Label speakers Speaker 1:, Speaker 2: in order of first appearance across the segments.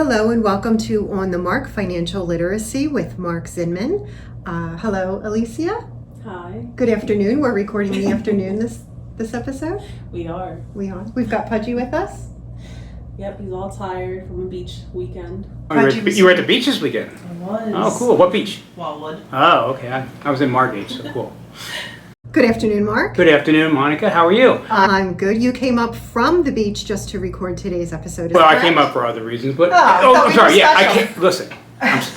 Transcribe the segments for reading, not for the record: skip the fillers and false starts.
Speaker 1: Hello and welcome to On the Mark Financial Literacy with Mark Zinman. Hello, Alicia.
Speaker 2: Hi.
Speaker 1: Good afternoon. We're recording in the afternoon this episode.
Speaker 2: We are.
Speaker 1: We've got Pudgy with us.
Speaker 2: Yep, he's all tired from a beach weekend.
Speaker 3: You were at the beach this weekend?
Speaker 2: I was.
Speaker 3: Oh, cool. What beach?
Speaker 2: Wildwood.
Speaker 3: Oh, okay. I was in Margate, so cool.
Speaker 1: Good afternoon, Mark.
Speaker 3: Good afternoon, Monica. How are you?
Speaker 1: I'm good. You came up from the beach just to record today's episode.
Speaker 3: Well, I came up for other reasons, but
Speaker 1: I'm
Speaker 3: sorry. Yeah, I can't listen.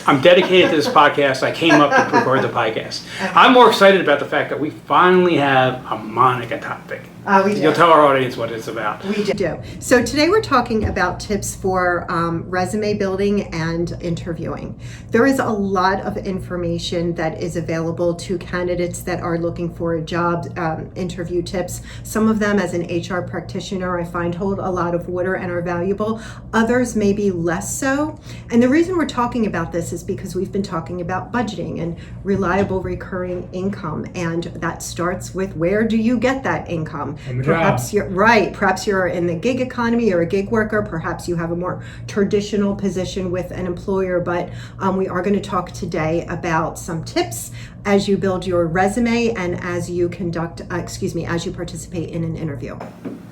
Speaker 3: I'm dedicated to this podcast. I came up to record the podcast. I'm more excited about the fact that we finally have a Monica topic.
Speaker 1: We do.
Speaker 3: You'll tell our audience what it's about.
Speaker 1: We do. So today we're talking about tips for resume building and interviewing. There is a lot of information that is available to candidates that are looking for a job, interview tips. Some of them, as an HR practitioner, I find hold a lot of water and are valuable. Others maybe less so. And the reason we're talking about this is because we've been talking about budgeting and reliable recurring income. And that starts with, where do you get that income? Perhaps you're in the gig economy, you're a gig worker, perhaps you have a more traditional position with an employer, but we are going to talk today about some tips as you build your resume and as you as you participate in an interview.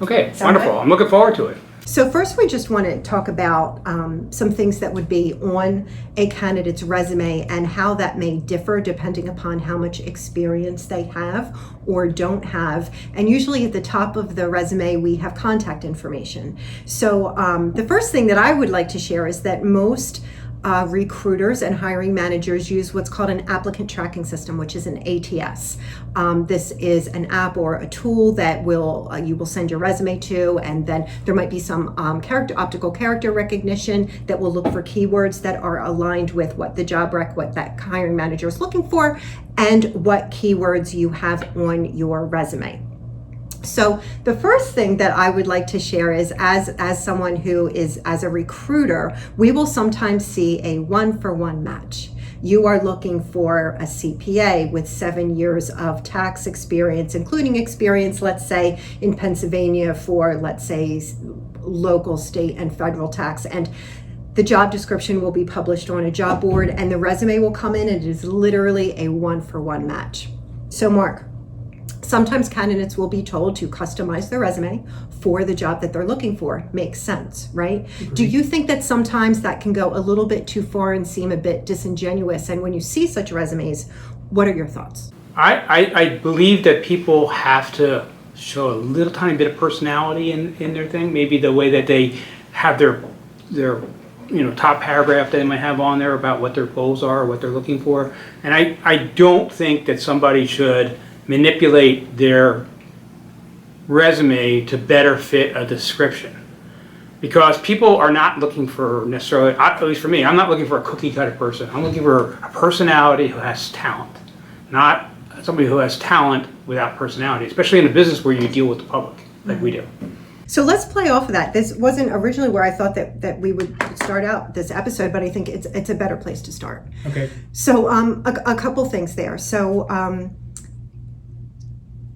Speaker 3: Okay, wonderful. I'm looking forward to it.
Speaker 1: So first, we just want to talk about some things that would be on a candidate's resume and how that may differ depending upon how much experience they have or don't have. And usually at the top of the resume, we have contact information. So the first thing that I would like to share is that most recruiters and hiring managers use what's called an applicant tracking system, which is an ATS. This is an app or a tool that you will send your resume to, and then there might be some optical character recognition that will look for keywords that are aligned with what the job rec, what that hiring manager is looking for, and what keywords you have on your resume. So the first thing that I would like to share is, as someone who is, as a recruiter, we will sometimes see a 1-for-1 match. You are looking for a CPA with 7 years of tax experience, including experience, let's say, in Pennsylvania for, let's say, local, state, and federal tax. And the job description will be published on a job board, and the resume will come in, and it is literally a 1-for-1 match. So, Mark, sometimes candidates will be told to customize their resume for the job that they're looking for. Makes sense, right? Mm-hmm. Do you think that sometimes that can go a little bit too far and seem a bit disingenuous? And when you see such resumes, what are your thoughts?
Speaker 3: I believe that people have to show a little tiny bit of personality in their thing. Maybe the way that they have their top paragraph they might have on there about what their goals are, what they're looking for. And I don't think that somebody should manipulate their resume to better fit a description, because people are not looking for necessarily, at least for me, I'm not looking for a cookie cutter person. I'm looking for a personality who has talent, not somebody who has talent without personality, especially in a business where you deal with the public like we do.
Speaker 1: So let's play off of that. This wasn't originally where I thought that we would start out this episode, but I think it's a better place to start.
Speaker 3: Okay. So
Speaker 1: a couple things there. So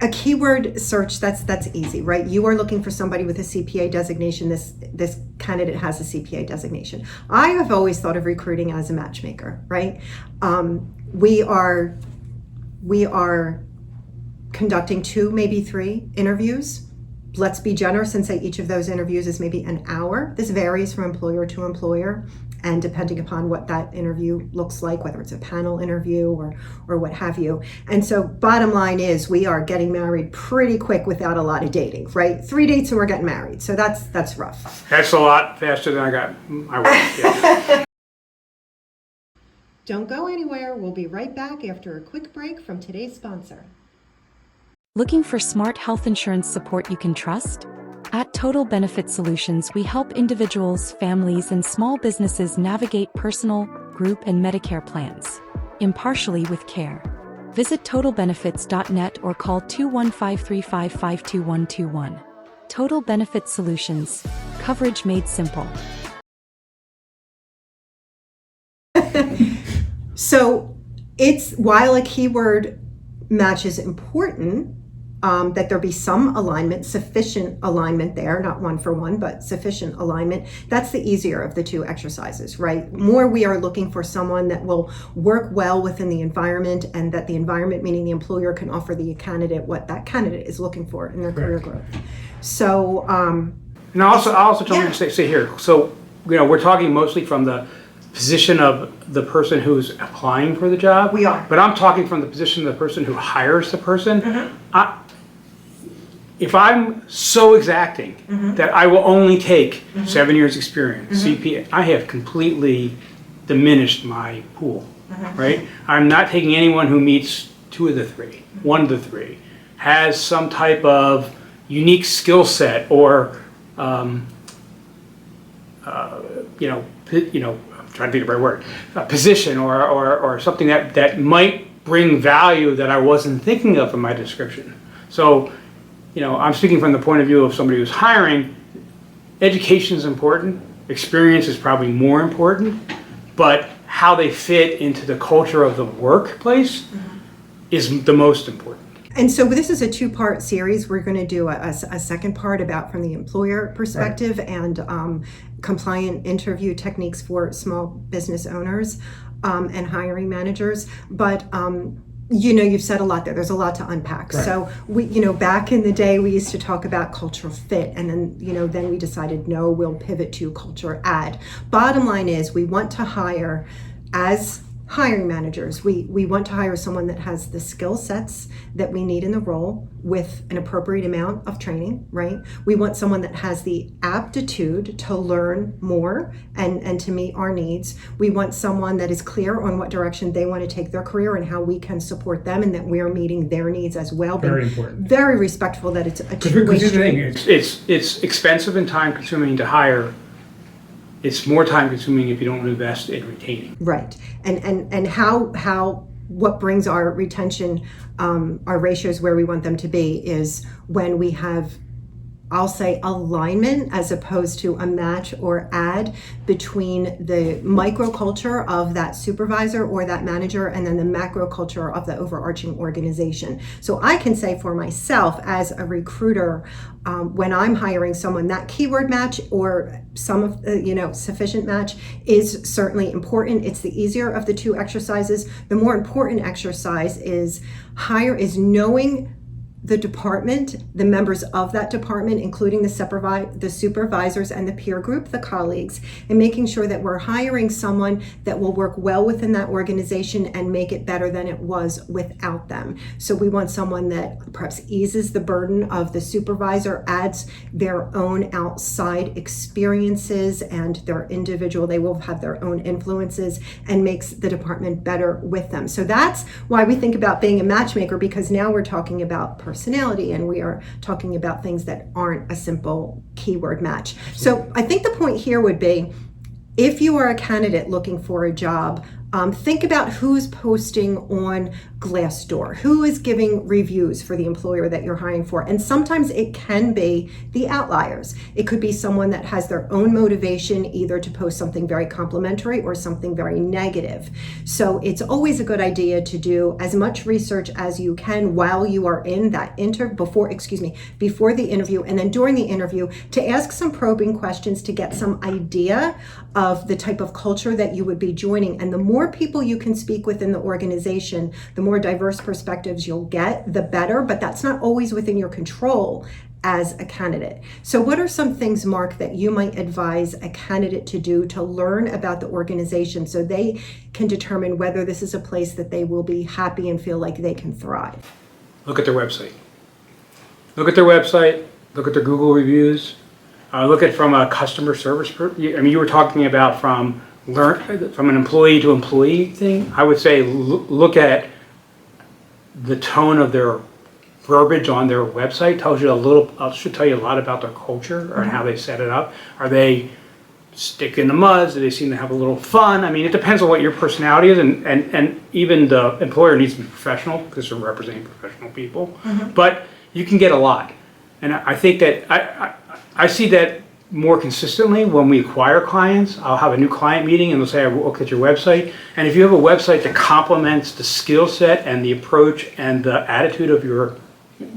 Speaker 1: a keyword search, that's easy, right? You are looking for somebody with a CPA designation. This candidate has a CPA designation. I have always thought of recruiting as a matchmaker, right? We are conducting 2, maybe 3 interviews. Let's be generous and say each of those interviews is maybe an hour. This varies from employer to employer, and depending upon what that interview looks like, whether it's a panel interview or what have you. And so bottom line is, we are getting married pretty quick without a lot of dating, right? 3 dates and we're getting married. So that's rough.
Speaker 3: That's a lot faster than I got my wife. Yeah.
Speaker 1: Don't go anywhere. We'll be right back after a quick break from today's sponsor.
Speaker 4: Looking for smart health insurance support you can trust? At Total Benefit Solutions, we help individuals, families, and small businesses navigate personal, group, and Medicare plans impartially with care. Visit totalbenefits.net or call 215-355-2121. Total Benefit Solutions. Coverage made simple.
Speaker 1: So while a keyword match is important, that there be some alignment, sufficient alignment there, not one for one, but sufficient alignment. That's the easier of the two exercises, right? More we are looking for someone that will work well within the environment, and that the environment, meaning the employer, can offer the candidate what that candidate is looking for in their career growth. So,
Speaker 3: and I also don't want to say here, so, we're talking mostly from the position of the person who's applying for the job.
Speaker 1: We are.
Speaker 3: But I'm talking from the position of the person who hires the person.
Speaker 1: Mm-hmm.
Speaker 3: If I'm so exacting that I will only take 7 years experience, CPA, I have completely diminished my pool, right? I'm not taking anyone who meets 2 of the 3, 1 of the 3, has some type of unique skill set, or, I'm trying to think of the right word, a position or something that might bring value that I wasn't thinking of in my description. So, I'm speaking from the point of view of somebody who's hiring. Education is important. Experience is probably more important, but how they fit into the culture of the workplace is the most important.
Speaker 1: and so this is a 2-part series. We're going to do a second part about from the employer perspective, and compliant interview techniques for small business owners and hiring managers. But you've said a lot there. There's a lot to unpack. Right. So we, back in the day, we used to talk about cultural fit, and then, then we decided, no, we'll pivot to culture add. Bottom line is, we want to hire, as hiring managers, we want to hire someone that has the skill sets that we need in the role with an appropriate amount of training, right? We want someone that has the aptitude to learn more and to meet our needs. We want someone that is clear on what direction they want to take their career and how we can support them, and that we're meeting their needs as well.
Speaker 3: Very important.
Speaker 1: Very respectful that it's a two-way street.
Speaker 3: It's expensive and time consuming to hire. It's more time consuming if you don't invest in retaining.
Speaker 1: Right. And how what brings our retention, our ratios where we want them to be, is when we have, I'll say, alignment as opposed to a match or add between the microculture of that supervisor or that manager, and then the macro culture of the overarching organization. So I can say for myself as a recruiter, when I'm hiring someone, that keyword match or some of sufficient match is certainly important. It's the easier of the 2 exercises. The more important exercise is knowing the department, the members of that department, including the supervisors and the peer group, the colleagues, and making sure that we're hiring someone that will work well within that organization and make it better than it was without them. So we want someone that perhaps eases the burden of the supervisor, adds their own outside experiences and their individual, they will have their own influences, and makes the department better with them. So that's why we think about being a matchmaker, because now we're talking about personality, and we are talking about things that aren't a simple keyword match. So I think the point here would be, if you are a candidate looking for a job, think about who's posting on Glassdoor, who is giving reviews for the employer that you're hiring for. And sometimes it can be the outliers. It could be someone that has their own motivation, either to post something very complimentary or something very negative. So it's always a good idea to do as much research as you can while you are in that before the interview, and then during the interview, to ask some probing questions to get some idea of the type of culture that you would be joining. And the more people you can speak with in the organization, the more diverse perspectives you'll get, the better, but that's not always within your control as a candidate. So what are some things, Mark, that you might advise a candidate to do to learn about the organization so they can determine whether this is a place that they will be happy and feel like they can thrive?
Speaker 3: Look at their website. Look at their website, look at their Google reviews, look at from a customer service, you were talking about from an employee to employee thing. I would say look at the tone of their verbiage on their website. Should tell you a lot about their culture or how they set it up. Are they stick in the muds? Do they seem to have a little fun? I mean, it depends on what your personality is, and even the employer needs to be professional because they're representing professional people. But you can get a lot, and I think that I see that more consistently when we acquire clients. I'll have a new client meeting and they'll say, I looked at your website. And if you have a website that complements the skill set and the approach and the attitude of your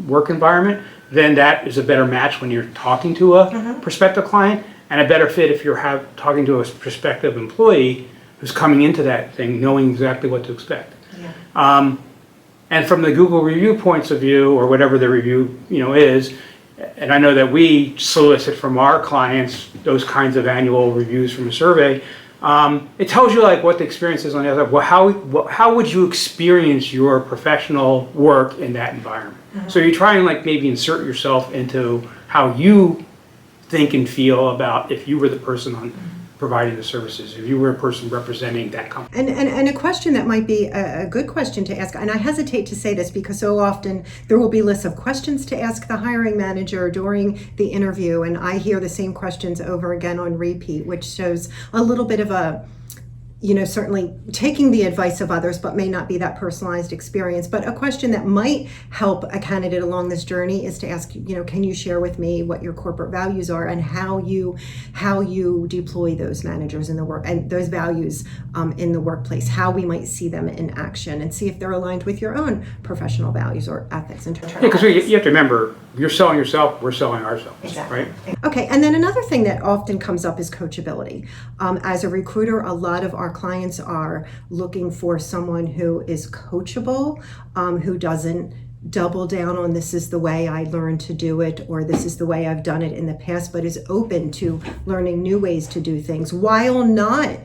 Speaker 3: work environment, then that is a better match when you're talking to a prospective client, and a better fit if you're talking to a prospective employee who's coming into that thing knowing exactly what to expect.
Speaker 1: Yeah.
Speaker 3: And from the Google review points of view, or whatever the review is, and I know that we solicit from our clients those kinds of annual reviews from a survey, it tells you like what the experience is on the other side. Well, how would you experience your professional work in that environment? So you try and like maybe insert yourself into how you think and feel about if you were the person providing the services, if you were a person representing that company.
Speaker 1: And a question that might be a good question to ask, and I hesitate to say this because so often there will be lists of questions to ask the hiring manager during the interview, and I hear the same questions over again on repeat, which shows a little bit of a, certainly taking the advice of others, but may not be that personalized experience. But a question that might help a candidate along this journey is to ask, can you share with me what your corporate values are and how you deploy those managers in the work and those values in the workplace, how we might see them in action, and see if they're aligned with your own professional values or ethics.
Speaker 3: Yeah, because you have to remember, you're selling yourself, we're selling ourselves,
Speaker 1: exactly.
Speaker 3: Right?
Speaker 1: Okay, and then another thing that often comes up is coachability. As a recruiter, a lot of our clients are looking for someone who is coachable, who doesn't double down on this is the way I learned to do it, or this is the way I've done it in the past, but is open to learning new ways to do things while not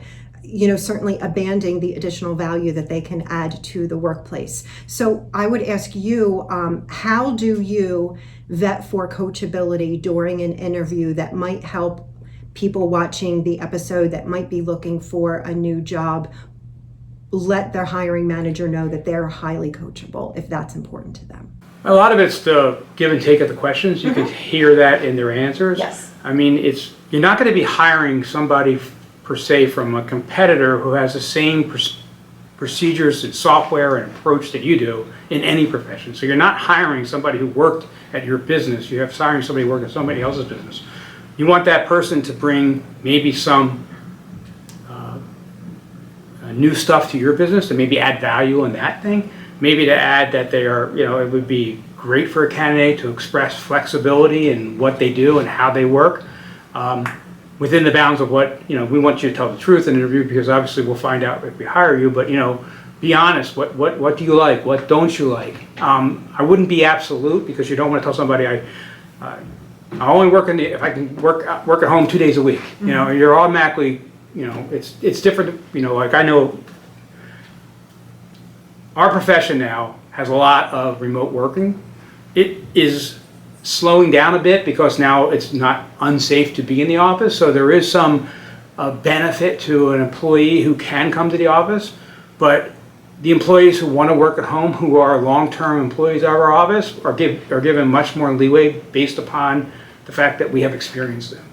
Speaker 1: certainly abandoning the additional value that they can add to the workplace. So I would ask you, how do you vet for coachability during an interview that might help people watching the episode that might be looking for a new job let their hiring manager know that they're highly coachable if that's important to them?
Speaker 3: A lot of it's the give and take of the questions. You can hear that in their answers.
Speaker 1: Yes.
Speaker 3: I mean, you're not going to be hiring somebody per se from a competitor who has the same procedures and software and approach that you do in any profession. So you're not hiring somebody who worked at your business. You're hiring somebody who worked at somebody else's business. You want that person to bring maybe some new stuff to your business and maybe add value in that thing. Maybe to add that they are, it would be great for a candidate to express flexibility in what they do and how they work. Within the bounds of what, we want you to tell the truth in an interview, because obviously we'll find out if we hire you, but, be honest. What do you like? What don't you like? I wouldn't be absolute, because you don't want to tell somebody I only work if I can work at home 2 days a week. You're automatically, it's different. Like I know our profession now has a lot of remote working. It is slowing down a bit because now it's not unsafe to be in the office. So there is some benefit to an employee who can come to the office, but the employees who want to work at home, who are long-term employees of our office, are given much more leeway based upon the fact that we have experienced them.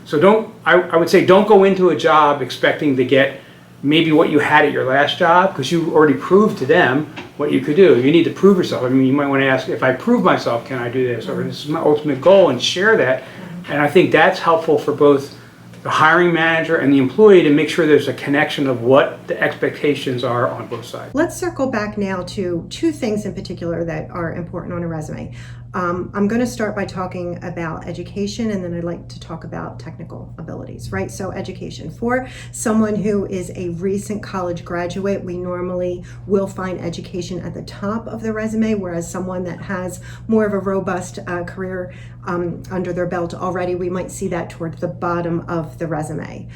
Speaker 3: So I would say don't go into a job expecting to get maybe what you had at your last job, because you already proved to them what you could do. You need to prove yourself. I mean, you might want to ask, if I prove myself, can I do this? Or this is my ultimate goal, and share that. And I think that's helpful for both the hiring manager and the employee to make sure there's a connection of what the expectations are on both sides.
Speaker 1: Let's circle back now to two things in particular that are important on a resume. I'm going to start by talking about education, and then I'd like to talk about technical abilities, right? So education. For someone who is a recent college graduate, we normally will find education at the top of the resume, whereas someone that has more of a robust career under their belt already, we might see that toward the bottom of the resume.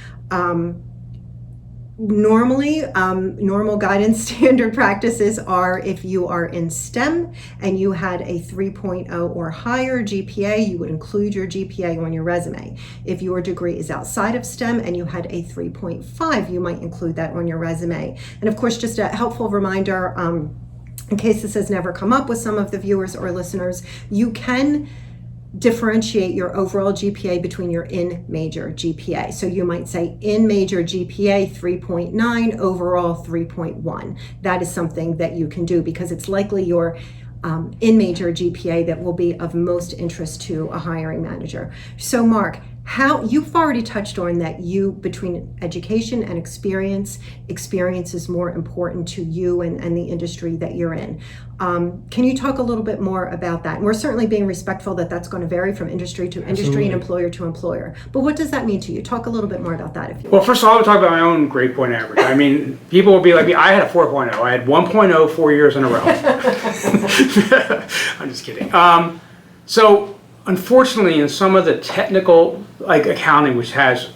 Speaker 1: Normally, normal guidance standard practices are if you are in STEM and you had a 3.0 or higher GPA, you would include your GPA on your resume. If your degree is outside of STEM and you had a 3.5, you might include that on your resume. And of course, just a helpful reminder, in case this has never come up with some of the viewers or listeners, you can differentiate your overall GPA between your in major GPA. So you might say in major GPA 3.9, overall 3.1. That is something that you can do because it's likely your in major GPA that will be of most interest to a hiring manager. So Mark, how you've already touched on that between education and experience is more important to you and the industry that you're in. Can you talk a little bit more about that? And we're certainly being respectful that that's going to vary from industry to industry
Speaker 3: Absolutely.
Speaker 1: and employer to employer. But what does that mean to you? Talk a little bit more about that if you
Speaker 3: Well, first of all, I would talk about my own grade point average. I mean, people will be like me. I had a 4.0. I had 1.0 4 years in a row. I'm just kidding. So, unfortunately, in some of the technical, like accounting, which has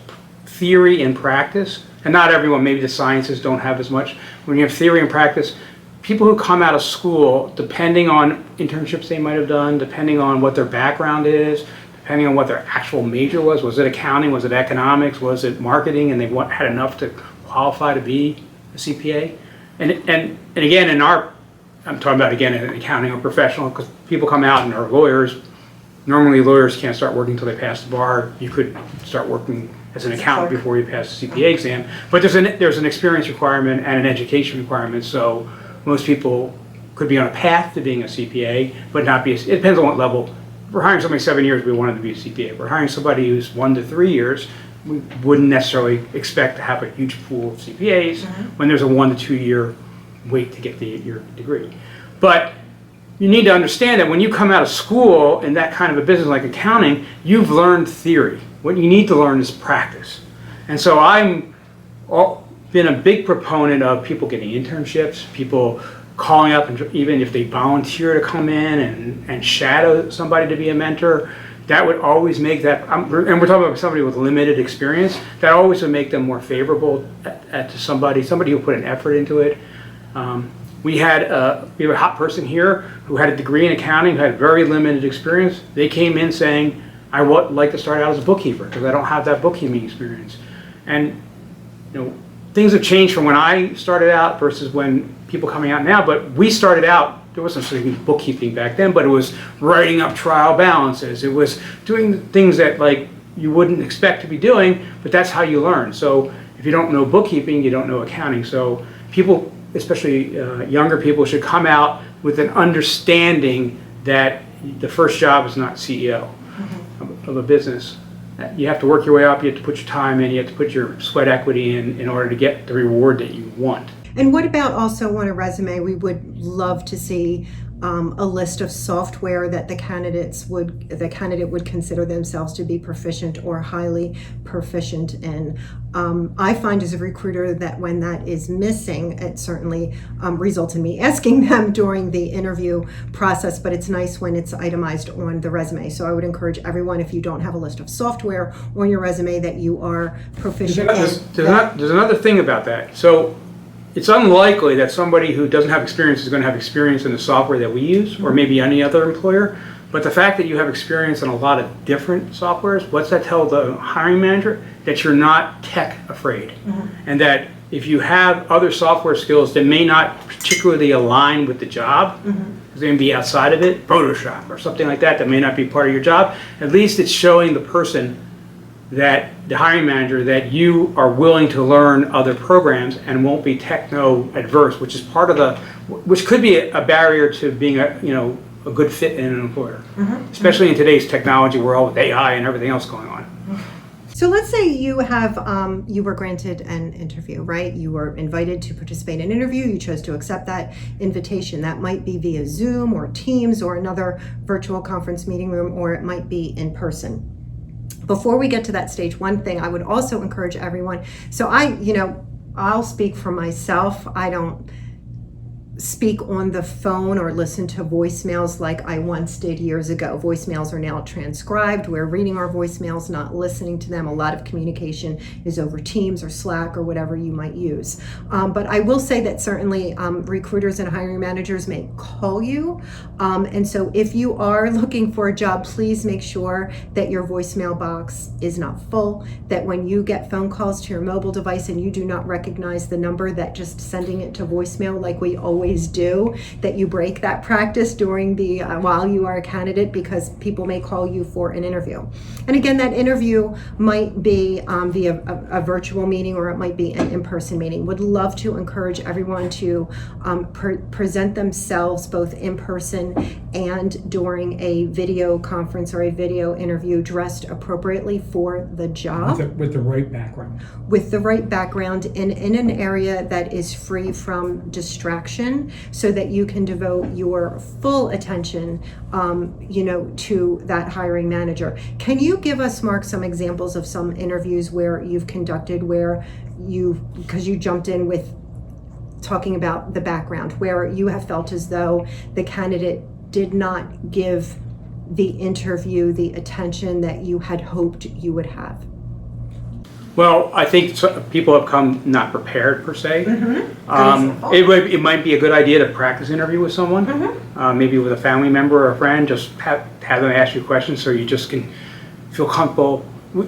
Speaker 3: theory and practice, and not everyone, maybe the sciences don't have as much. When you have theory and practice, people who come out of school, depending on internships they might have done, depending on what their background is, depending on what their actual major was it accounting, was it economics, was it marketing, and they had enough to qualify to be a CPA? And again, I'm talking about again in accounting or professional, because people come out and are lawyers. Normally lawyers can't start working until they pass the bar. You could start working as an accountant before you pass the CPA exam. But there's an experience requirement and an education requirement, so most people could be on a path to being a CPA, but not be, it depends on what level. If we're hiring somebody 7 years, we want them to be a CPA. If we're hiring somebody who's 1 to 3 years, we wouldn't necessarily expect to have a huge pool of CPAs when there's a 1 to 2 year wait to get your degree. But you need to understand that when you come out of school in that kind of a business like accounting, you've learned theory. What you need to learn is practice. And so been a big proponent of people getting internships, people calling up, and even if they volunteer to come in and shadow somebody to be a mentor, that would always make that, and we're talking about somebody with limited experience, that always would make them more favorable to somebody who put an effort into it. We have a hot person here who had a degree in accounting, who had very limited experience. They came in saying, I would like to start out as a bookkeeper because I don't have that bookkeeping experience. And things have changed from when I started out versus when people coming out now, but we started out, there wasn't such bookkeeping back then, but it was writing up trial balances. It was doing things that like you wouldn't expect to be doing, but that's how you learn. So if you don't know bookkeeping, you don't know accounting. So people, especially younger people, should come out with an understanding that the first job is not CEO of a business. You have to work your way up, you have to put your time in, you have to put your sweat equity in order to get the reward that you want.
Speaker 1: And what about also on a resume, we would love to see a list of software that the candidate would consider themselves to be proficient or highly proficient in. I find as a recruiter that when that is missing, it certainly results in me asking them during the interview process, but it's nice when it's itemized on the resume. So I would encourage everyone, if you don't have a list of software on your resume that you are proficient
Speaker 3: There's another thing about that. So it's unlikely that somebody who doesn't have experience is going to have experience in the software that we use, or maybe any other employer. But the fact that you have experience in a lot of different softwares, what's that tell the hiring manager? That you're not tech afraid. And that if you have other software skills that may not particularly align with the job, because they may be outside of it, Photoshop or something like that may not be part of your job, at least it's showing the person, that the hiring manager, that you are willing to learn other programs and won't be techno adverse, which is part of which could be a barrier to being a good fit in an employer, especially in today's technology world with AI and everything else going on.
Speaker 1: So let's say you have you were granted an interview, right? You were invited to participate in an interview. You chose to accept that invitation. That might be via Zoom or Teams or another virtual conference meeting room, or it might be in person. Before we get to that stage, one thing I would also encourage everyone. So I'll speak for myself. I don't speak on the phone or listen to voicemails like I once did years ago. Voicemails are now transcribed. We're reading our voicemails, not listening to them. A lot of communication is over Teams or Slack or whatever you might use. But I will say that certainly recruiters and hiring managers may call you. And so if you are looking for a job, please make sure that your voicemail box is not full, that when you get phone calls to your mobile device and you do not recognize the number, that just sending it to voicemail like we always always do, that you break that practice during the while you are a candidate, because people may call you for an interview. And again, that interview might be via a virtual meeting, or it might be an in-person meeting. Would love to encourage everyone to present themselves both in person and during a video conference or a video interview, dressed appropriately for the job.
Speaker 5: With the right background.
Speaker 1: With the right background, in an area that is free from distraction, so that you can devote your full attention to that hiring manager. Can you give us, Mark, some examples of some interviews where you've conducted where because you jumped in with talking about the background, where you have felt as though the candidate did not give the interview the attention that you had hoped you would have?
Speaker 3: Well, I think people have come not prepared per se.
Speaker 1: Mm-hmm.
Speaker 3: It might be a good idea to practice interview with someone, maybe with a family member or a friend. Just have them ask you questions so you just can feel comfortable.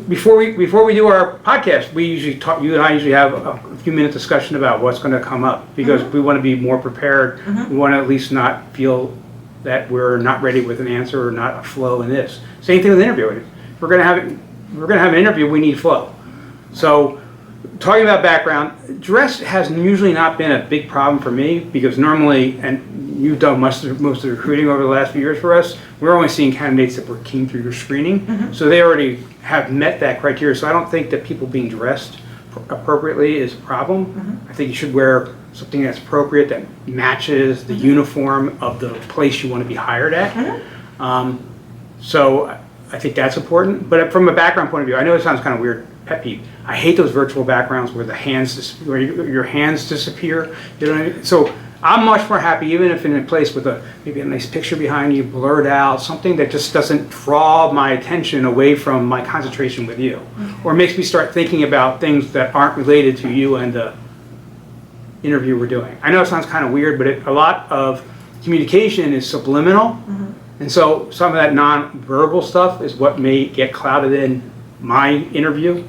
Speaker 3: Before we do our podcast, we usually talk. You and I usually have a few minute discussion about what's going to come up, because we want to be more prepared. We want to at least not feel that we're not ready with an answer or not a flow in this. Same thing with interviewing. If we're going to have an interview, we need flow. So, talking about background, dress has usually not been a big problem for me, because normally, and you've done most of the recruiting over the last few years for us, we're only seeing candidates that came through your screening, so they already have met that criteria. So I don't think that people being dressed appropriately is a problem. I think you should wear something that's appropriate, that matches the uniform of the place you want to be hired at. So I think that's important. But from a background point of view, I know it sounds kind of weird, pet peeve. I hate those virtual backgrounds where where your hands disappear. You know what I mean? So I'm much more happy, even if in a place with maybe a nice picture behind you, blurred out, something that just doesn't draw my attention away from my concentration with you, or makes me start thinking about things that aren't related to you and the interview we're doing. I know it sounds kind of weird, but a lot of communication is subliminal, and so some of that non-verbal stuff is what may get clouded in my interview.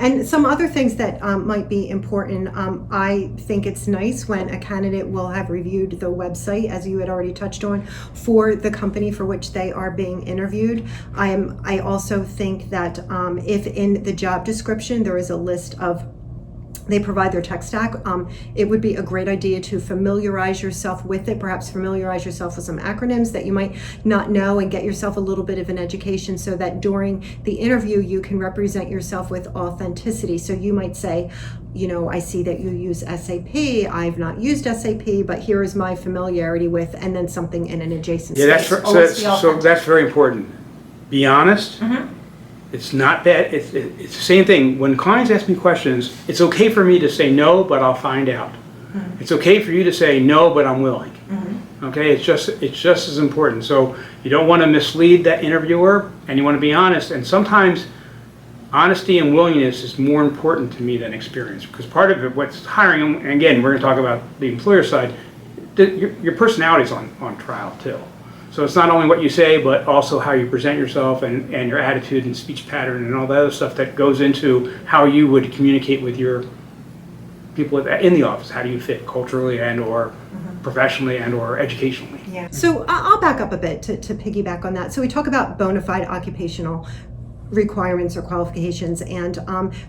Speaker 1: And some other things that might be important, I think it's nice when a candidate will have reviewed the website, as you had already touched on, for the company for which they are being interviewed. I also think that if in the job description there is a list of, they provide their tech stack, it would be a great idea to familiarize yourself with it, perhaps familiarize yourself with some acronyms that you might not know, and get yourself a little bit of an education, so that during the interview you can represent yourself with authenticity. So you might say, I see that you use SAP, I've not used SAP, but here is my familiarity with, and then something in an adjacent space.
Speaker 3: So that's very important. Be honest. It's not bad. It's the same thing. When clients ask me questions, it's okay for me to say no, but I'll find out. It's okay for you to say no, but I'm willing. Okay, it's just as important. So you don't want to mislead that interviewer, and you want to be honest. And sometimes honesty and willingness is more important to me than experience, because part of it, what's hiring, and again, we're going to talk about the employer side. Your personality is on trial too. So it's not only what you say, but also how you present yourself, and your attitude and speech pattern and all that other stuff that goes into how you would communicate with your people in the office. How do you fit culturally and or professionally and or educationally?
Speaker 1: Yeah. So I'll back up a bit to piggyback on that. So we talk about bona fide occupational requirements or qualifications, and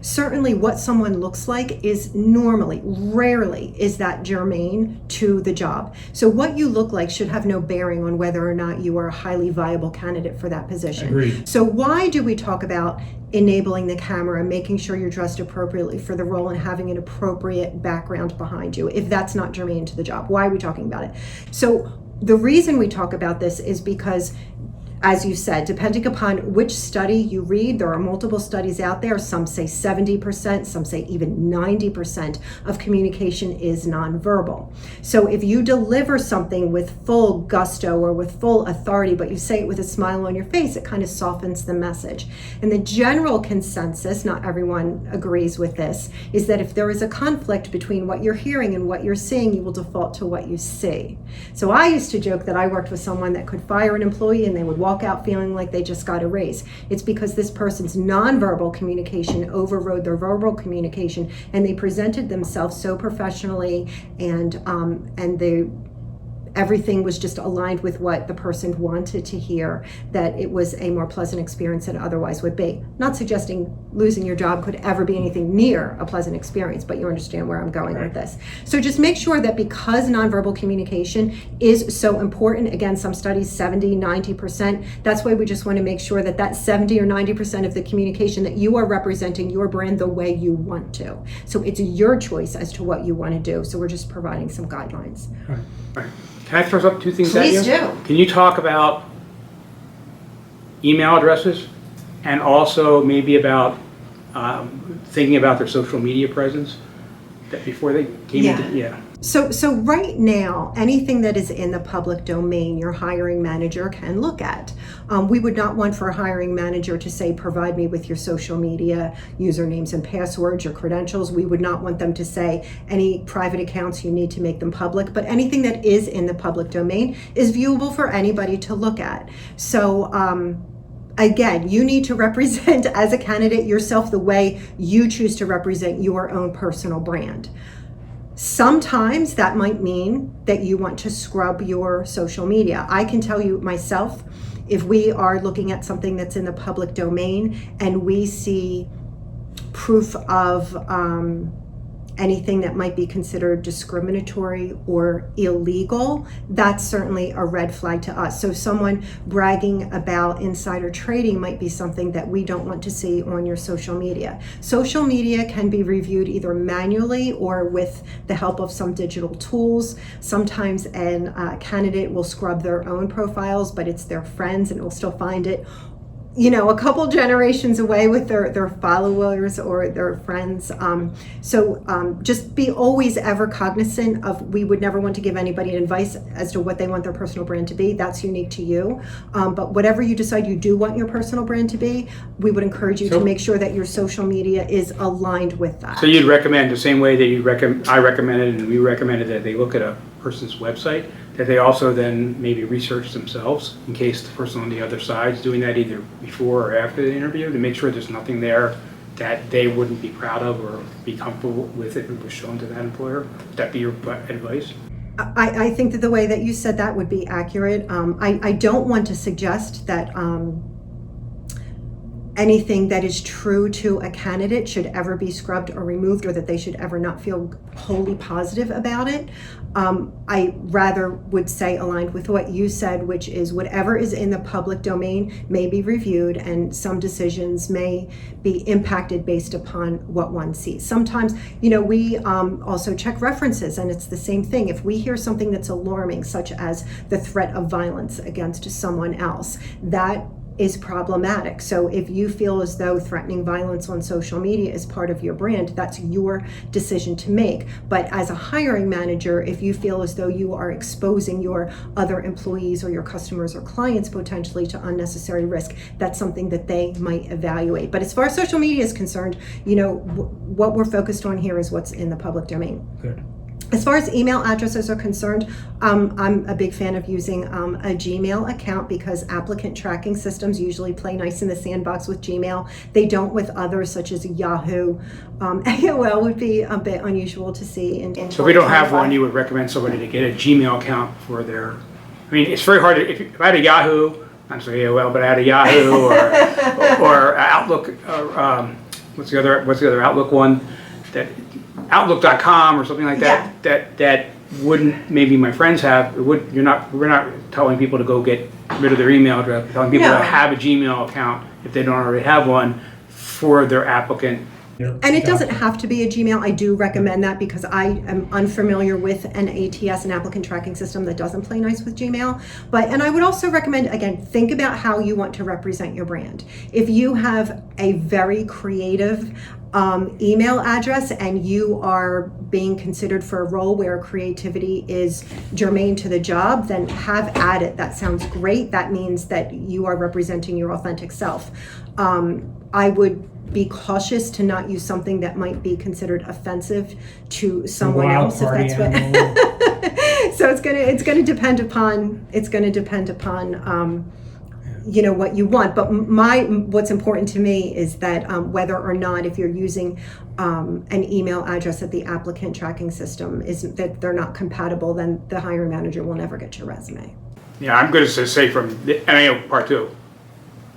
Speaker 1: certainly what someone looks like is rarely is that germane to the job. So what you look like should have no bearing on whether or not you are a highly viable candidate for that position.
Speaker 5: Agreed.
Speaker 1: So why do we talk about enabling the camera and making sure you're dressed appropriately for the role and having an appropriate background behind you, if that's not germane to the job? Why are we talking about it? So the reason we talk about this is because, as you said, depending upon which study you read, there are multiple studies out there. Some say 70%, some say even 90% of communication is nonverbal. So if you deliver something with full gusto or with full authority, but you say it with a smile on your face, it kind of softens the message. And the general consensus, not everyone agrees with this, is that if there is a conflict between what you're hearing and what you're seeing, you will default to what you see. So I used to joke that I worked with someone that could fire an employee and they would walk walk out feeling like they just got a raise. It's because this person's nonverbal communication overrode their verbal communication, and they presented themselves so professionally, and everything was just aligned with what the person wanted to hear, that it was a more pleasant experience than it otherwise would be. Not suggesting losing your job could ever be anything near a pleasant experience, but you understand where I'm going with this. So just make sure that because nonverbal communication is so important, again, some studies 70, 90%, that's why we just want to make sure that that 70 or 90% of the communication, that you are representing your brand the way you want to. So it's your choice as to what you want to do. So we're just providing some guidelines.
Speaker 3: Right. Can I throw up two things at you?
Speaker 1: Please do.
Speaker 3: Can you talk about email addresses, and also maybe about thinking about their social media presence that before they came into?
Speaker 1: So right now, anything that is in the public domain, your hiring manager can look at. We would not want for a hiring manager to say, provide me with your social media usernames and passwords, your credentials. We would not want them to say any private accounts, you need to make them public, but anything that is in the public domain is viewable for anybody to look at. So again, you need to represent as a candidate yourself the way you choose to represent your own personal brand. Sometimes that might mean that you want to scrub your social media. I can tell you myself, if we are looking at something that's in the public domain and we see proof of anything that might be considered discriminatory or illegal, that's certainly a red flag to us. So someone bragging about insider trading might be something that we don't want to see on your social media. Social media can be reviewed either manually or with the help of some digital tools. Sometimes a candidate will scrub their own profiles, but it's their friends, and will still find it, you know, a couple generations away with their followers or their friends. Just be always ever cognizant of, we would never want to give anybody advice as to what they want their personal brand to be. That's unique to you. But whatever you decide you do want your personal brand to be, we would encourage you to make sure that your social media is aligned with that.
Speaker 3: So you'd recommend, the same way that I recommended and we recommended, that they look at a person's website, that they also then maybe research themselves in case the person on the other side is doing that either before or after the interview, to make sure there's nothing there that they wouldn't be proud of or be comfortable with if it was shown to that employer. Would that be your advice?
Speaker 1: I think that the way that you said that would be accurate. I don't want to suggest that anything that is true to a candidate should ever be scrubbed or removed, or that they should ever not feel wholly positive about it. I rather would say, aligned with what you said, which is whatever is in the public domain may be reviewed, and some decisions may be impacted based upon what one sees. Sometimes, you know, we also check references, and it's the same thing. If we hear something that's alarming, such as the threat of violence against someone else, that is problematic. So if you feel as though threatening violence on social media is part of your brand, that's your decision to make. But as a hiring manager, if you feel as though you are exposing your other employees or your customers or clients potentially to unnecessary risk, that's something that they might evaluate. But as far as social media is concerned, you know, what we're focused on here is what's in the public domain.
Speaker 3: Good.
Speaker 1: As far as email addresses are concerned, I'm a big fan of using a Gmail account, because applicant tracking systems usually play nice in the sandbox with Gmail. They don't with others, such as Yahoo. AOL would be a bit unusual to see.
Speaker 3: So if we don't have one, you would recommend somebody to get a Gmail account for their, I mean, it's very hard to, if I had a Yahoo, not say AOL, but I had a Yahoo or Outlook, or what's the other Outlook one, that Outlook.com or something like that, that wouldn't maybe my friends have. We're not telling people to go get rid of their email address. We're telling people to have a Gmail account if they don't already have one for their applicant.
Speaker 1: And it doesn't have to be a Gmail. I do recommend that, because I am unfamiliar with an ATS, an applicant tracking system, that doesn't play nice with Gmail. And I would also recommend, again, think about how you want to represent your brand. If you have a very creative email address and you are being considered for a role where creativity is germane to the job, then have at it. That sounds great. That means that you are representing your authentic self. I would be cautious to not use something that might be considered offensive to someone else, if that's what. So it's gonna depend upon what you want. But what's important to me is that whether or not, if you're using an email address at the applicant tracking system, is that they're not compatible, then the hiring manager will never get your resume.
Speaker 3: Yeah, I'm going to say and I know part two,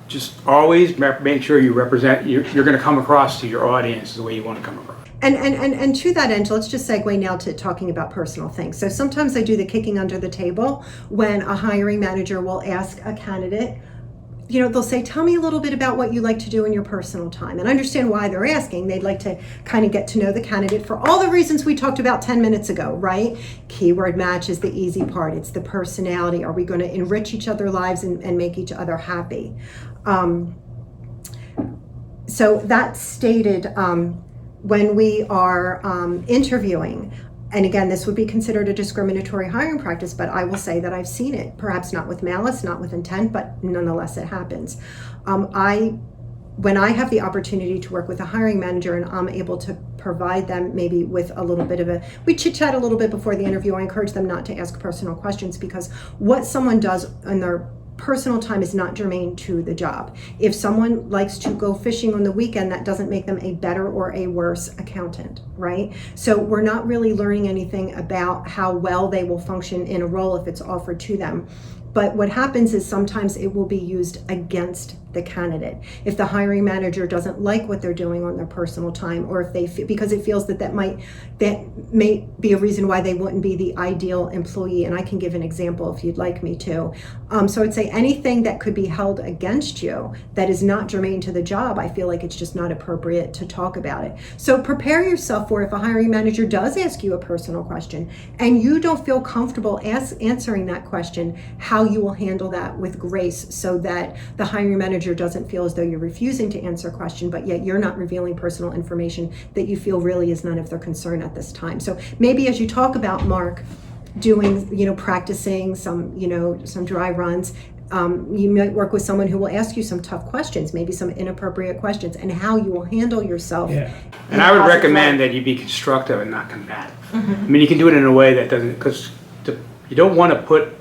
Speaker 3: just always make sure you represent, you're going to come across to your audience the way you want to come across.
Speaker 1: And to that end, let's just segue now to talking about personal things. So sometimes I do the kicking under the table when a hiring manager will ask a candidate, they'll say, tell me a little bit about what you like to do in your personal time. And I understand why they're asking. They'd like to kind of get to know the candidate for all the reasons we talked about 10 minutes ago, right? Keyword match is the easy part. It's the personality. Are we going to enrich each other's lives and make each other happy? So that's stated when we are interviewing. And again, this would be considered a discriminatory hiring practice, but I will say that I've seen it, perhaps not with malice, not with intent, but nonetheless it happens. When I have the opportunity to work with a hiring manager and I'm able to provide them maybe with a little bit we chit-chat a little bit before the interview, I encourage them not to ask personal questions, because what someone does in their personal time is not germane to the job. If someone likes to go fishing on the weekend, that doesn't make them a better or a worse accountant, right? So we're not really learning anything about how well they will function in a role if it's offered to them. But what happens is sometimes it will be used against the candidate. If the hiring manager doesn't like what they're doing on their personal time, or if they feel, because it feels that may be a reason why they wouldn't be the ideal employee. And I can give an example if you'd like me to. So I'd say anything that could be held against you that is not germane to the job, I feel like it's just not appropriate to talk about it. So prepare yourself for, if a hiring manager does ask you a personal question and you don't feel comfortable answering that question, how you will handle that with grace, so that the hiring manager doesn't feel as though you're refusing to answer a question, but yet you're not revealing personal information that you feel really is none of their concern at this time. So maybe as you talk about, Mark, doing, practicing some dry runs, you might work with someone who will ask you some tough questions, maybe some inappropriate questions, and how you will handle yourself.
Speaker 3: Yeah. And I would recommend that you be constructive and not combative. Mm-hmm. I mean, you can do it in a way that doesn't, because you don't want to put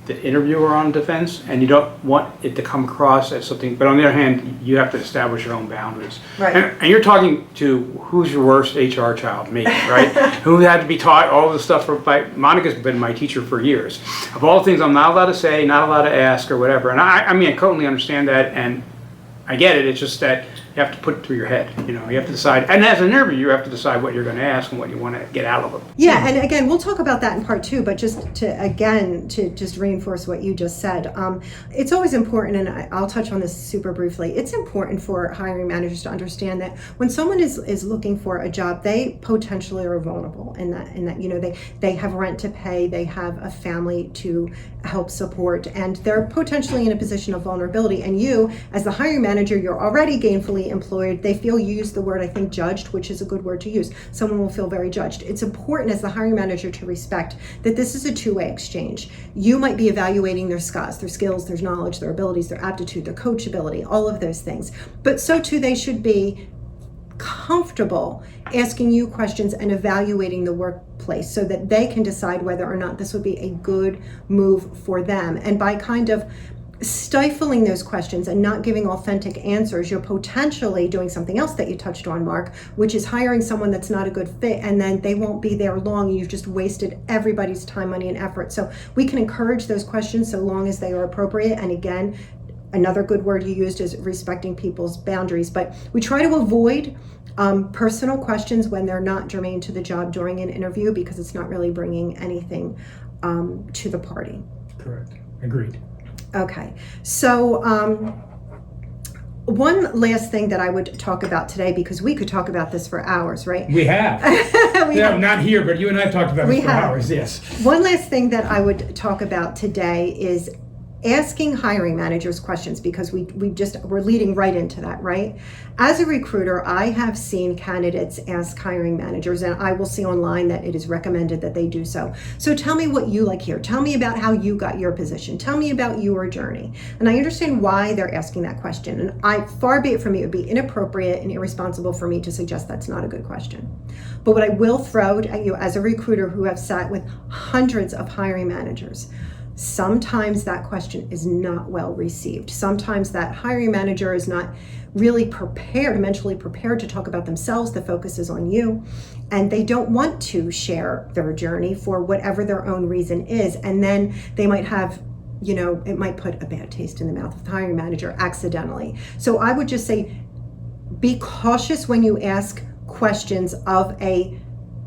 Speaker 3: the interviewer on defense, and you don't want it to come across as something, but on the other hand, you have to establish your own boundaries.
Speaker 1: Right.
Speaker 3: And you're talking to who's your worst HR child, me, right? Who had to be taught all this stuff Monica's been my teacher for years. Of all the things I'm not allowed to say, not allowed to ask or whatever. And I mean, I totally understand that, and I get it. It's just that you have to put it through your head. You have to decide. And as an interviewer, you have to decide what you're going to ask and what you want to get out of it.
Speaker 1: Yeah, and again, we'll talk about that in part two, but just to reinforce what you just said, it's always important, and I'll touch on this super briefly, it's important for hiring managers to understand that when someone is looking for a job, they potentially are vulnerable in that they have rent to pay, they have a family to help support, and they're potentially in a position of vulnerability. And you, as the hiring manager, you're already gainfully employed. They feel, you use the word, I think, judged, which is a good word to use. Someone will feel very judged. It's important as the hiring manager to respect that this is a two-way exchange. You might be evaluating their skills, their knowledge, their abilities, their aptitude, their coachability, all of those things. But so too, they should be comfortable asking you questions and evaluating the workplace so that they can decide whether or not this would be a good move for them. And by kind of stifling those questions and not giving authentic answers, you're potentially doing something else that you touched on, Mark, which is hiring someone that's not a good fit, and then they won't be there long, and you've just wasted everybody's time, money, and effort. So we can encourage those questions so long as they are appropriate. And again, another good word you used is respecting people's boundaries, but we try to avoid personal questions when they're not germane to the job during an interview, because it's not really bringing anything to the party.
Speaker 5: Correct. Agreed.
Speaker 1: Okay, so one last thing that I would talk about today, because we could talk about this for hours, right?
Speaker 5: We have. Not here, but you and I have talked about this for hours, yes.
Speaker 1: One last thing that I would talk about today is asking hiring managers questions, because we're leading right into that, right? As a recruiter, I have seen candidates ask hiring managers, and I will see online that it is recommended that they do so. So tell me what you like here. Tell me about how you got your position. Tell me about your journey. And I understand why they're asking that question. And far be it from me, it would be inappropriate and irresponsible for me to suggest that's not a good question. But what I will throw at you as a recruiter who have sat with hundreds of hiring managers, sometimes that question is not well received. Sometimes that hiring manager is not really prepared, mentally prepared to talk about themselves. The focus is on you, and they don't want to share their journey for whatever their own reason is. And then they might have, it might put a bad taste in the mouth of the hiring manager accidentally. So I would just say, be cautious when you ask questions of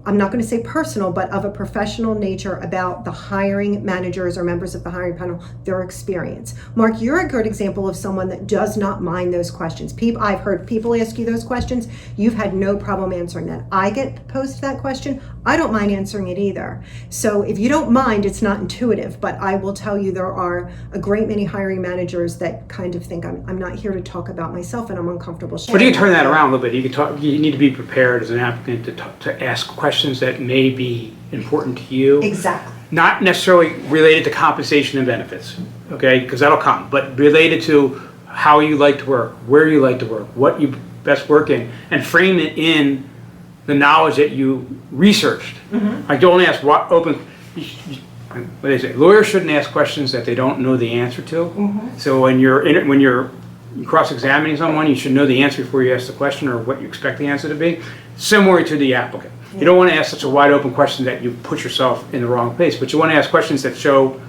Speaker 1: I'm not going to say personal, but of a professional nature about the hiring managers or members of the hiring panel, their experience. Mark, you're a good example of someone that does not mind those questions. I've heard people ask you those questions. You've had no problem answering that. I get posed that question. I don't mind answering it either. So if you don't mind, it's not intuitive, but I will tell you there are a great many hiring managers that kind of think I'm not here to talk about myself and I'm uncomfortable sharing.
Speaker 3: But you can turn that around a little bit. You need to be prepared as an applicant to ask questions that may be important to you.
Speaker 1: Exactly.
Speaker 3: Not necessarily related to compensation and benefits, okay? Because that'll come, but related to how you like to work, where you like to work, what you best work in, and frame it in the knowledge that you researched. Mm-hmm. Like, don't ask what they say, lawyers shouldn't ask questions that they don't know the answer to. Mm-hmm. So when you're cross-examining someone, you should know the answer before you ask the question or what you expect the answer to be, similar to the applicant. Yeah. You don't want to ask such a wide open question that you put yourself in the wrong place, but you want to ask questions that show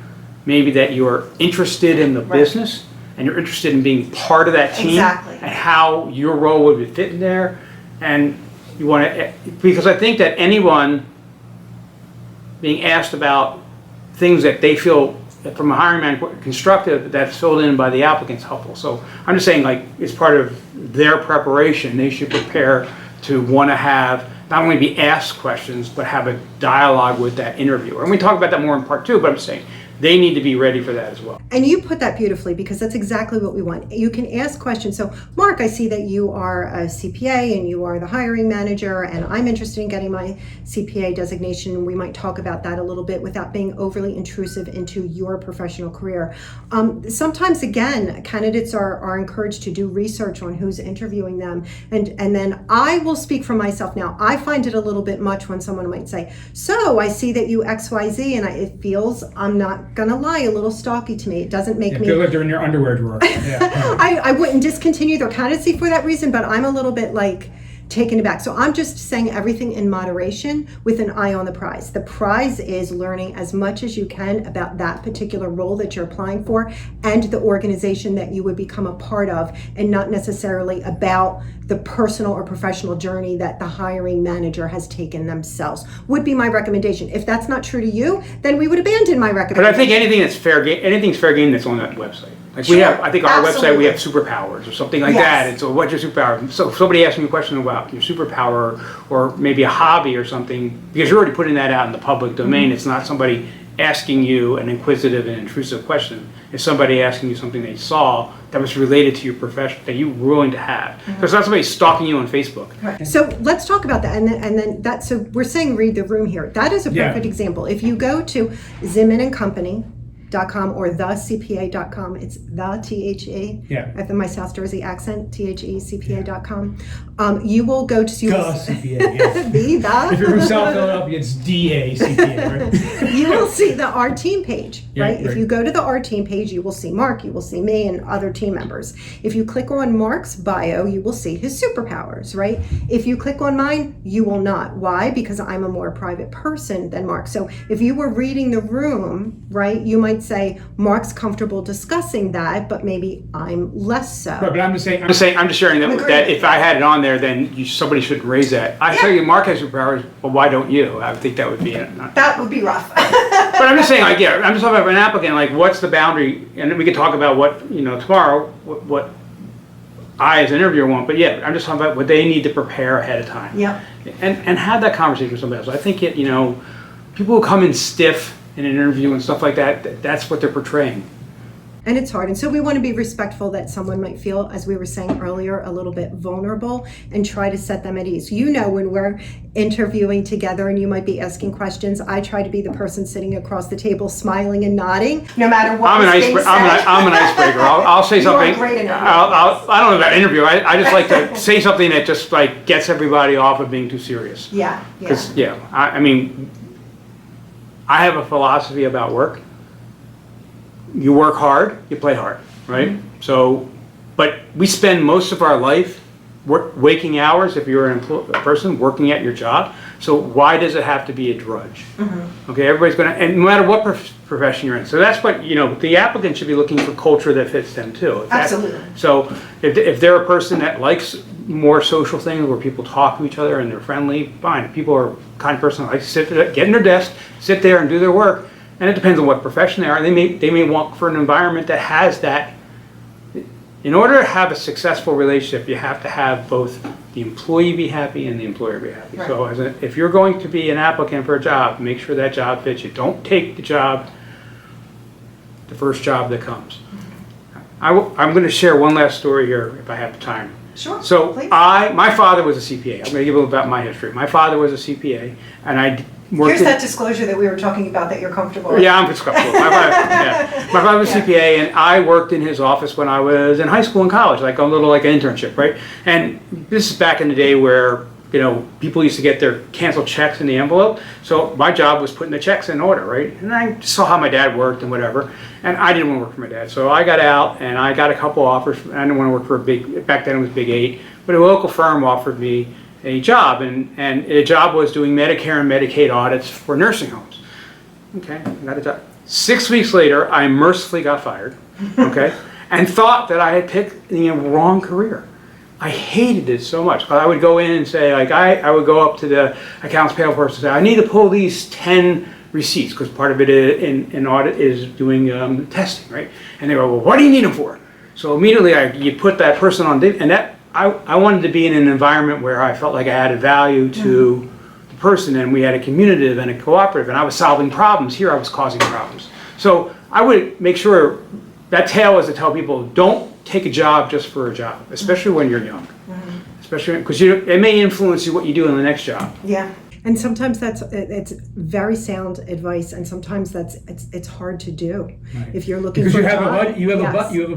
Speaker 3: maybe that you're interested in the business and you're interested in being part of that team.
Speaker 1: Exactly.
Speaker 3: And how your role would fit in there. And you want to, because I think that anyone being asked about things that they feel from a hiring manager constructive that's filled in by the applicant's helpful. So I'm just saying, like, it's part of their preparation. They should prepare to want to have not only be asked questions, but have a dialogue with that interviewer. And we talk about that more in part 2, but I'm saying they need to be ready for that as well.
Speaker 1: And you put that beautifully, because that's exactly what we want. You can ask questions. So, Mark, I see that you are a CPA and you are the hiring manager, and I'm interested in getting my CPA designation. We might talk about that a little bit without being overly intrusive into your professional career. Sometimes, again, candidates are encouraged to do research on who's interviewing them. And then I will speak for myself now. I find it a little bit much when someone might say, so I see that you XYZ, and it feels, I'm not gonna lie, a little stalky to me. It doesn't make me
Speaker 5: feel like they're in your underwear drawer. Yeah.
Speaker 1: I wouldn't discontinue their candidacy for that reason, but I'm a little bit like taken aback. So I'm just saying everything in moderation with an eye on the prize. The prize is learning as much as you can about that particular role that you're applying for and the organization that you would become a part of, and not necessarily about the personal or professional journey that the hiring manager has taken themselves, would be my recommendation. If that's not true to you, then we would abandon my recommendation.
Speaker 3: But I think anything's fair game that's on that website. Like, we have, I think our website, we have superpowers or something like that. And so what's your superpower? So if somebody asks me a question about your superpower or maybe a hobby or something, because you're already putting that out in the public domain, it's not somebody asking you an inquisitive and intrusive question. It's somebody asking you something they saw that was related to your profession that you were willing to have. So it's not somebody stalking you on Facebook.
Speaker 1: Right. So let's talk about that. And then that, so we're saying read the room here. That is a perfect example. If you go to Zimmern&Company.com or thecpa.com, it's the THE, with my South Jersey accent, THECPA.com. You will go to
Speaker 5: the CPA.
Speaker 1: the.
Speaker 5: If you're from South Philadelphia, it's DA CPA, right?
Speaker 1: You will see the Our Team page, right?
Speaker 5: Right.
Speaker 1: If you go to the Our Team page, you will see Mark, you will see me, and other team members. If you click on Mark's bio, you will see his superpowers, right? If you click on mine, you will not. Why? Because I'm a more private person than Mark. So if you were reading the room, right, you might say Mark's comfortable discussing that, but maybe I'm less so.
Speaker 5: Right, but I'm just
Speaker 3: I'm just sharing that if I had it on there, then somebody should raise that. I tell you, Mark has superpowers, but why don't you? I think that would be
Speaker 1: that would be rough.
Speaker 3: But I'm just saying, like, I'm just talking about an applicant, like, what's the boundary? And then we could talk about what, tomorrow, what I as an interviewer want, but I'm just talking about what they need to prepare ahead of time.
Speaker 1: Yeah.
Speaker 3: And have that conversation with somebody else. I think people who come in stiff in an interview and stuff like that, that's what they're portraying.
Speaker 1: And it's hard. And so we want to be respectful that someone might feel, as we were saying earlier, a little bit vulnerable, and try to set them at ease. When we're interviewing together and you might be asking questions, I try to be the person sitting across the table smiling and nodding, no matter what is being said.
Speaker 3: I'm an icebreaker. I'll say something.
Speaker 1: You are great in it.
Speaker 3: I don't know about interview. I just like to say something that just like gets everybody off of being too serious.
Speaker 1: Yeah.
Speaker 3: I mean, I have a philosophy about work. you work hard, you play hard, right? So, but we spend most of our life waking hours, if you're a person working at your job. So why does it have to be a drudge? Okay, everybody's going to, and no matter what profession you're in. So that's what, the applicant should be looking for culture that fits them too.
Speaker 1: Absolutely.
Speaker 3: So if they're a person that likes more social things where people talk to each other and they're friendly, fine. If people are the kind of person that likes to get in their desk, sit there and do their work, and it depends on what profession they are. They may want for an environment that has that. In order to have a successful relationship, you have to have both the employee be happy and the employer be happy.
Speaker 1: Right.
Speaker 3: So if you're going to be an applicant for a job, make sure that job fits you. Don't take the first job that comes. I'm going to share one last story here if I have the time.
Speaker 1: Sure.
Speaker 3: So
Speaker 1: please.
Speaker 3: my father was a CPA. I'm going to give a little about my history. My father was a CPA, and I worked
Speaker 1: Here's that disclosure that we were talking about that you're comfortable with.
Speaker 3: Yeah, I'm comfortable. My father was a CPA, and I worked in his office when I was in high school and college, like an internship, right? And this is back in the day where people used to get their canceled checks in the envelope. So my job was putting the checks in order, right? And I saw how my dad worked and whatever. And I didn't want to work for my dad. So I got out and I got a couple offers. I didn't want to work for back then it was Big 8, but a local firm offered me a job. And the job was doing Medicare and Medicaid audits for nursing homes. Okay, I got a job. 6 weeks later, I mercifully got fired, okay? And thought that I had picked the wrong career. I hated it so much. I would go in and say, I would go up to the accounts payable person and say, I need to pull these 10 receipts, because part of it in audit is doing testing, right? And they go, well, what do you need them for? So immediately you put that person on, and that I wanted to be in an environment where I felt like I added value to the person, and we had a communicative and a cooperative, and I was solving problems. Here I was causing problems. So I would make sure that tale was to tell people, don't take a job just for a job, especially when you're young. Especially because it may influence what you do in the next job.
Speaker 1: Yeah. And sometimes it's very sound advice, and sometimes it's hard to do if you're looking for a job.
Speaker 5: You have a budget.
Speaker 1: You have a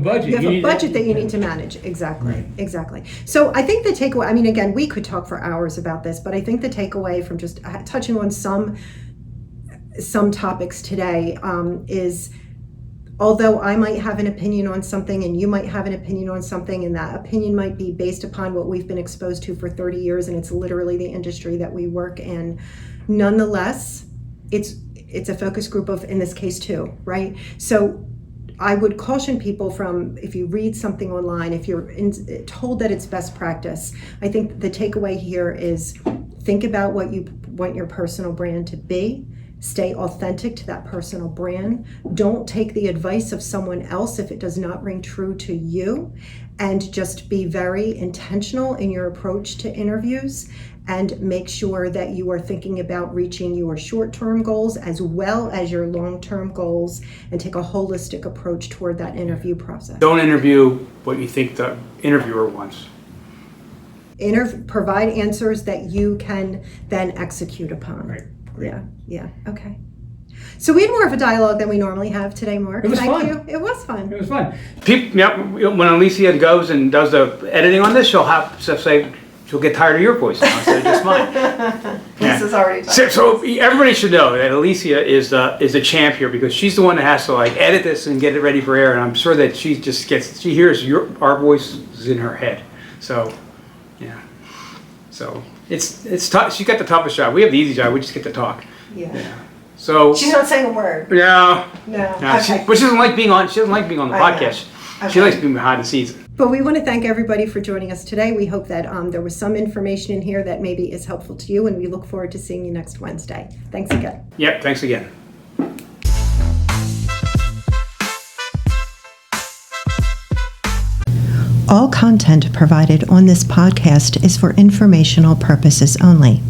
Speaker 1: budget that you need to manage. Exactly.
Speaker 5: Right.
Speaker 1: Exactly. So I think the takeaway, I mean, again, we could talk for hours about this, but I think the takeaway from just touching on some topics today is, although I might have an opinion on something and you might have an opinion on something, and that opinion might be based upon what we've been exposed to for 30 years, and it's literally the industry that we work in, nonetheless, it's a focus group of, in this case, 2, right? So I would caution people from, if you read something online, if you're told that it's best practice, I think the takeaway here is think about what you want your personal brand to be. Stay authentic to that personal brand. Don't take the advice of someone else if it does not ring true to you, and just be very intentional in your approach to interviews, and make sure that you are thinking about reaching your short-term goals as well as your long-term goals, and take a holistic approach toward that interview process.
Speaker 3: Don't interview what you think the interviewer wants.
Speaker 1: Provide answers that you can then execute upon.
Speaker 5: Right.
Speaker 1: Yeah, okay. So we had more of a dialogue than we normally have today, Mark.
Speaker 5: It was
Speaker 1: Thank
Speaker 5: fun.
Speaker 1: you. It was fun.
Speaker 5: It was fun.
Speaker 3: When Alicia goes and does the editing on this, she'll have to say, she'll get tired of your voice now instead of just mine.
Speaker 1: This is already done.
Speaker 3: So everybody should know that Alicia is the champ here, because she's the one that has to edit this and get it ready for air, and I'm sure that she hears our voices in her head. So, yeah. So it's tough. She got the toughest job. We have the easy job. We just get to talk.
Speaker 1: Yeah.
Speaker 3: So
Speaker 1: she's not saying a word.
Speaker 3: Yeah.
Speaker 1: No.
Speaker 3: Okay. But she doesn't like being on. She doesn't like being on the podcast.
Speaker 1: Okay.
Speaker 3: She likes being behind the scenes.
Speaker 1: But we want to thank everybody for joining us today. We hope that there was some information in here that maybe is helpful to you, and we look forward to seeing you next Wednesday. Thanks again.
Speaker 3: Yep. Thanks again.
Speaker 1: All content provided on this podcast is for informational purposes only.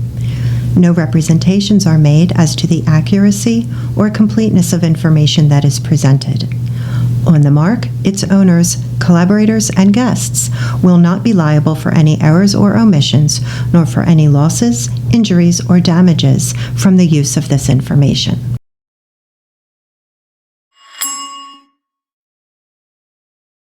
Speaker 1: No representations are made as to the accuracy or completeness of information that is presented. On the mark, its owners, collaborators, and guests will not be liable for any errors or omissions, nor for any losses, injuries, or damages from the use of this information.